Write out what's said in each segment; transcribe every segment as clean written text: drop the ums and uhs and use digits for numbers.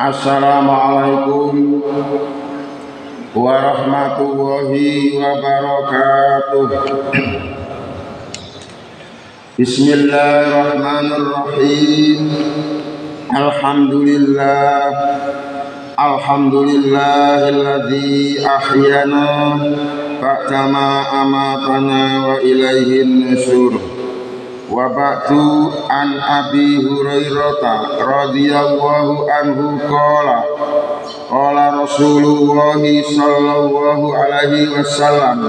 Assalamualaikum warahmatullahi wabarakatuh. Bismillahirrahmanirrahim. Alhamdulillahilladzi ahyana ba'dama amatana wa ilaihin nusyur. Wa ba'du an Abi Hurairah radhiyallahu anhu qala Rasulullah sallallahu alaihi wasallam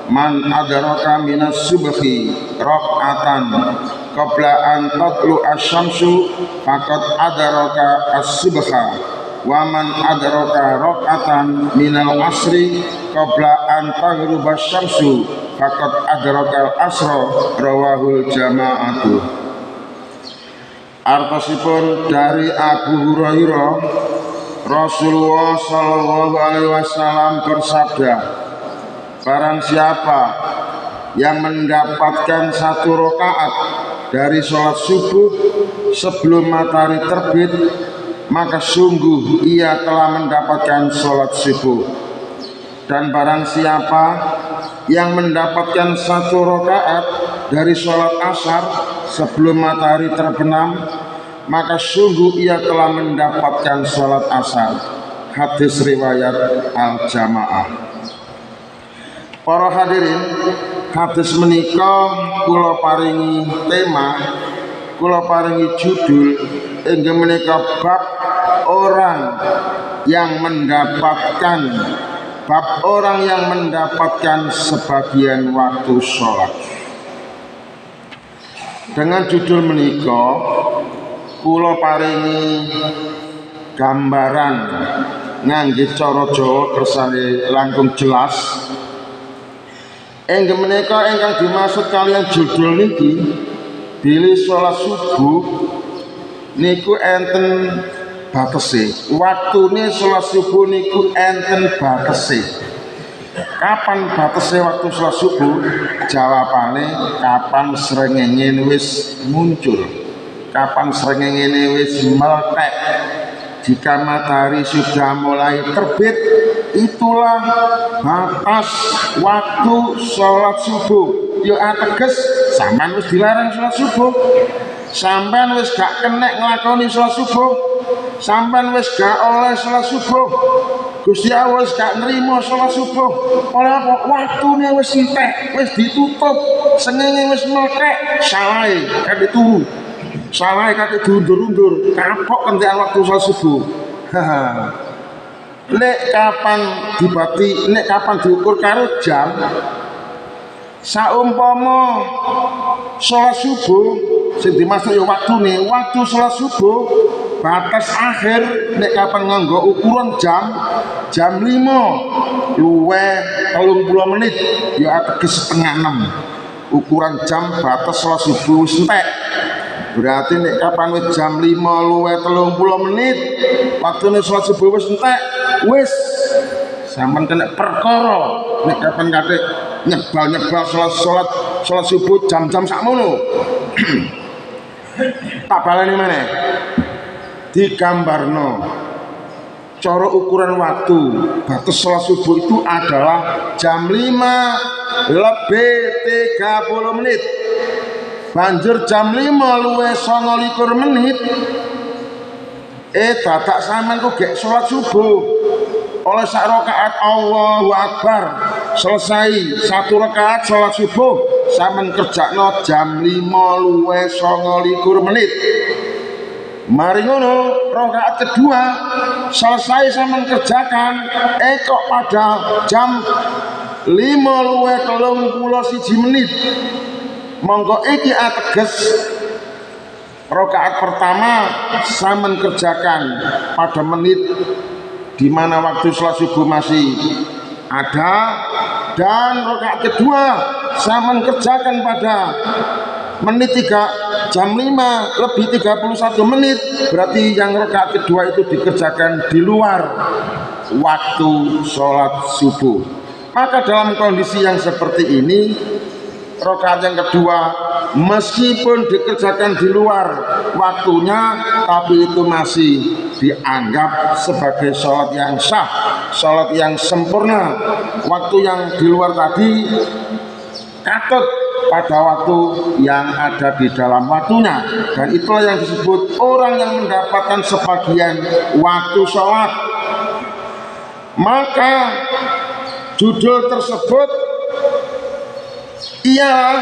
man adraka minas subhi raq'atan qabla an tatlu asy-syamsu faqad adraka as-subha wa man adraka raq'atan minal asri qabla an taghruba asy-syamsu faqad adrakal asra rawahul jama'atu. Artosipun dari Abu Hurairah, Rasulullah sallallahu alaihi wasallam bersabda, barang siapa yang mendapatkan satu rakaat dari sholat subuh sebelum matahari terbit, maka sungguh ia telah mendapatkan sholat subuh. Dan barang siapa yang mendapatkan satu rakaat dari sholat asar sebelum matahari terbenam, maka sungguh ia telah mendapatkan sholat asar. Hadis riwayat Al-Jamaah. Para hadirin, hadis menika kula paringi tema, kula paringi judul inggih menika bab orang yang mendapatkan sebagian waktu sholat. Dengan judul menika kula paringi gambaran ngangge cara Jawa kersane langkung jelas. Inggih menika ingkang dimaksud kalian judul niki bilih sholat subuh niku enten batese. Waktune sholat subuh niku enten batese. Kapan batese waktu sholat subuh? Jawabane kapan srengenge wis muncul, kapan srengenge wis meletek. Jika matahari sudah mulai terbit, itulah batas waktu sholat subuh. Yo ateges sampean wis dilarang sholat subuh, sampean wis gak kenek nglakoni sholat subuh, sampean wis gak oleh sholat subuh, Gusti Allah wis gak nrimo sholat subuh. Oleh apa? Waktune wis entek, wis ditutup, sengenge wis meletek, salahe kate turu, salahe kate diundur-undur, kapok kentekan waktu sholat subuh. Nek kapan dibati, nek kapan diukur karo jam, saumpama sholat subuh sing dimaksud ya waktune, waktu sholat subuh batas akhir nek kapan nganggo ukuran jam 5 luwih 30 menit ya ateges setengah 6 ukuran jam batas sholat subuh wis entek. Berarti nek kapan wis jam 5 luwih 30 menit waktune sholat subuh wis entek, wis sampean kena perkara nek kapan kate nyebal sholat subuh jam-jam sakmono. Tak baleni meneh digambarno cara ukuran waktu batas sholat subuh itu adalah jam 5 lebih 30 menit. Banjur jam 5 luwih 29 menit dadak sampean kok gek sholat subuh oleh sak rakaat Allahu Akbar, selesai satu rakaat sholat subuh sampean kerjakno jam 5 luwih 29 menit. Mari ngono rakaat kedua selesai sampean kerjakan kok pada jam 5 luwih 31 menit. Monggo iki ateges rakaat pertama sampean kerjakan pada menit di mana waktu sholat subuh masih ada, dan rakaat kedua sampean kerjakan pada menit jam 5 lebih 31 menit. Berarti yang rakaat kedua itu dikerjakan di luar waktu sholat subuh. Maka dalam kondisi yang seperti ini, rakaat yang kedua meskipun dikerjakan di luar waktunya, tapi itu masih dianggap sebagai sholat yang sah, sholat yang sempurna. Waktu yang di luar tadi katut pada waktu yang ada di dalam waktunya, dan itulah yang disebut orang yang mendapatkan sebagian waktu sholat. Maka judul tersebut ialah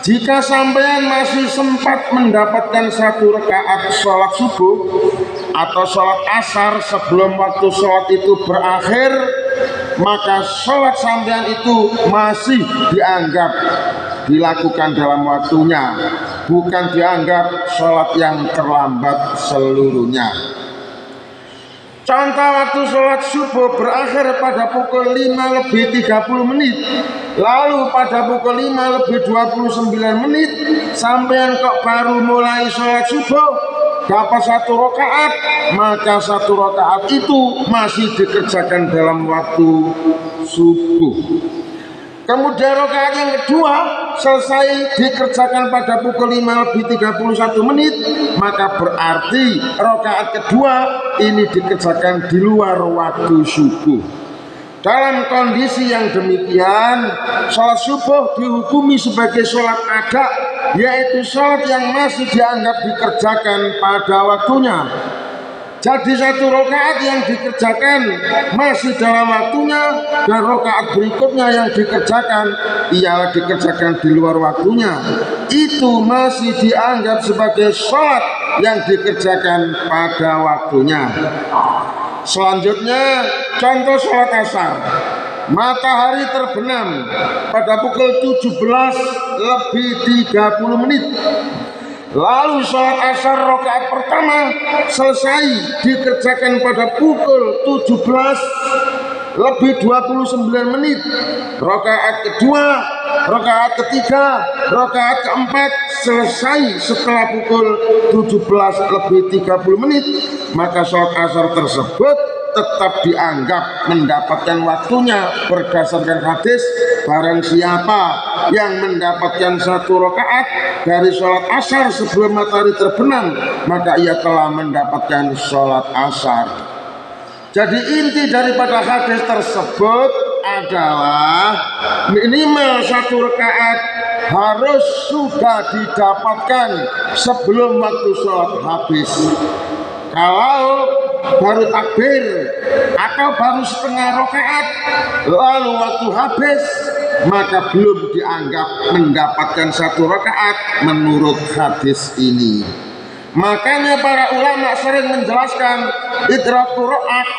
jika sampean masih sempat mendapatkan satu rakaat sholat subuh atau sholat asar sebelum waktu sholat itu berakhir, maka sholat sampean itu masih dianggap dilakukan dalam waktunya, bukan dianggap sholat yang terlambat seluruhnya. Contoh waktu sholat subuh berakhir pada pukul 5:30, lalu pada pukul 5:29 sampean kok baru mulai sholat subuh dapat satu rakaat, maka satu rakaat itu masih dikerjakan dalam waktu subuh. Kemudian rakaat yang kedua selesai dikerjakan pada pukul 5:31, maka berarti rakaat kedua ini dikerjakan di luar waktu subuh. Dalam kondisi yang demikian, sholat subuh dihukumi sebagai sholat ada, yaitu sholat yang masih dianggap dikerjakan pada waktunya. Jadi satu rakaat yang dikerjakan masih dalam waktunya, dan rakaat berikutnya yang dikerjakan ialah dikerjakan di luar waktunya, itu masih dianggap sebagai sholat yang dikerjakan pada waktunya. Selanjutnya contoh sholat asar. Matahari terbenam pada pukul 17:30, lalu sholat asar rakaat pertama selesai dikerjakan pada pukul 17:29. Rakaat kedua, rakaat ketiga, rakaat keempat selesai setelah pukul 17:30, maka sholat asar tersebut tetap dianggap mendapatkan waktunya berdasarkan hadis, barang siapa yang mendapatkan satu rakaat dari sholat asar sebelum matahari terbenam, maka ia telah mendapatkan sholat asar. Jadi inti daripada hadis tersebut adalah minimal satu rakaat harus sudah didapatkan sebelum waktu sholat habis. Kalau baru takbir atau baru setengah rakaat lalu waktu habis, maka belum dianggap mendapatkan satu rakaat menurut hadis ini. Makanya para ulama sering menjelaskan idraku rakaat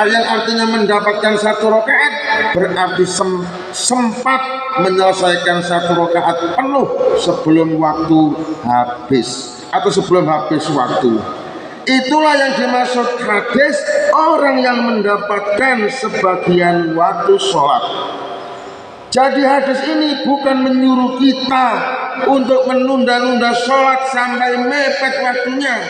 yang artinya mendapatkan satu rakaat berarti sempat menyelesaikan satu rakaat penuh sebelum waktu habis atau sebelum habis waktu. Itulah yang dimaksud hadis orang yang mendapatkan sebagian waktu sholat. Jadi hadis ini bukan menyuruh kita untuk menunda-nunda sholat sampai mepet waktunya.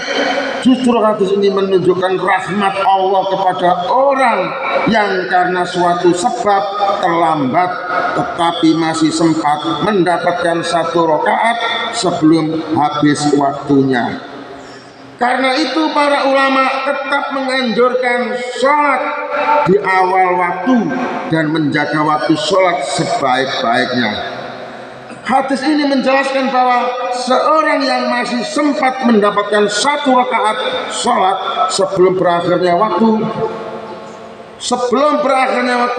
Justru hadis ini menunjukkan rahmat Allah kepada orang yang karena suatu sebab terlambat tetapi masih sempat mendapatkan satu rakaat sebelum habis waktunya. Karena itu para ulama tetap menganjurkan sholat di awal waktu dan menjaga waktu sholat sebaik-baiknya. Hadis ini menjelaskan bahwa seorang yang masih sempat mendapatkan satu rakaat sholat sebelum berakhirnya waktu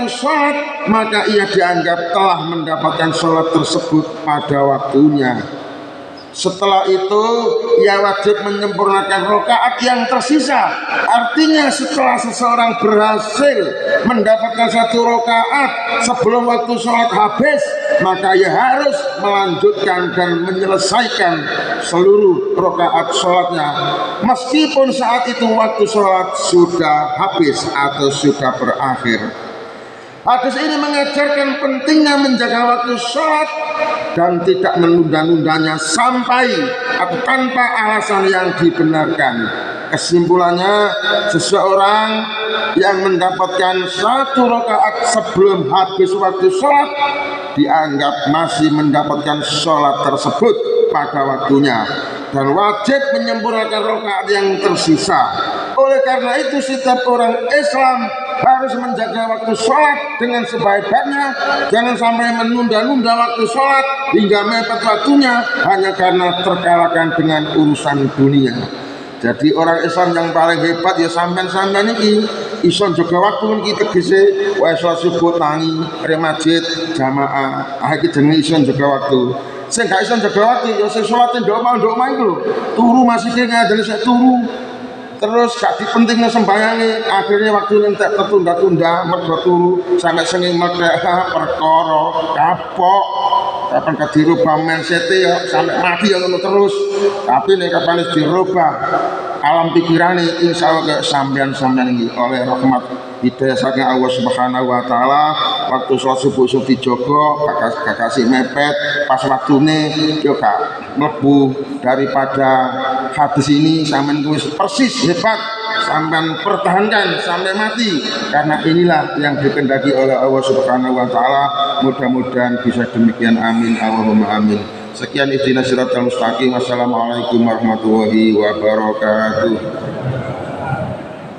sholat, maka ia dianggap telah mendapatkan sholat tersebut pada waktunya. Setelah itu ia wajib menyempurnakan rakaat yang tersisa. Artinya setelah seseorang berhasil mendapatkan satu rakaat sebelum waktu sholat habis, maka ia harus melanjutkan dan menyelesaikan seluruh rakaat sholatnya, meskipun saat itu waktu sholat sudah habis atau sudah berakhir. Hadis ini mengajarkan pentingnya menjaga waktu sholat dan tidak menunda-nundanya sampai atau tanpa alasan yang dibenarkan. Kesimpulannya, seseorang yang mendapatkan satu rakaat sebelum habis waktu sholat dianggap masih mendapatkan sholat tersebut pada waktunya. dan wajib menyempurnakan rakaat yang tersisa. Oleh karena itu setiap orang Islam harus menjaga waktu sholat dengan sebaik-baiknya. Jangan sampai menunda-nunda waktu sholat hingga mepet waktunya hanya karena terkalahkan dengan urusan dunia. Jadi orang Islam yang paling hebat ya sampean-sampean iki iso jaga waktu iki tegese wae salat subuh tangi re masjid jamaah. Iki jenenge iso jaga waktu. Sing gak iso jaga waktu ya sing salat ndok omah iku lho. Turu masih ngadeli sik turu. Terus gak dipentingnya sembahyange, akhirnya waktu entek tertunda-tunda mergo turu sampai senging meledak perkara kapok. Kapan dirubah mindset ya sampai mati ya ngono terus. Tapi nek kapan dirubah alam pikirane insyaallah kayak sampean-sampean iki oleh rahmat hidayah saking Allah Subhanahu wa taala waktu sholat subuh iso dijogo gak kasih mepet pas waktune yo gak mlebu. Daripada hadis ini sampean kuwi persis hebat sampean pertahankan sampai mati karena inilah yang dikehendaki oleh Allah Subhanahu wa taala. Mudah-mudahan bisa demikian, amin Allahumma amin. Sekian ihdinas siratal mustaqim. Wassalamualaikum warahmatullahi wabarakatuh.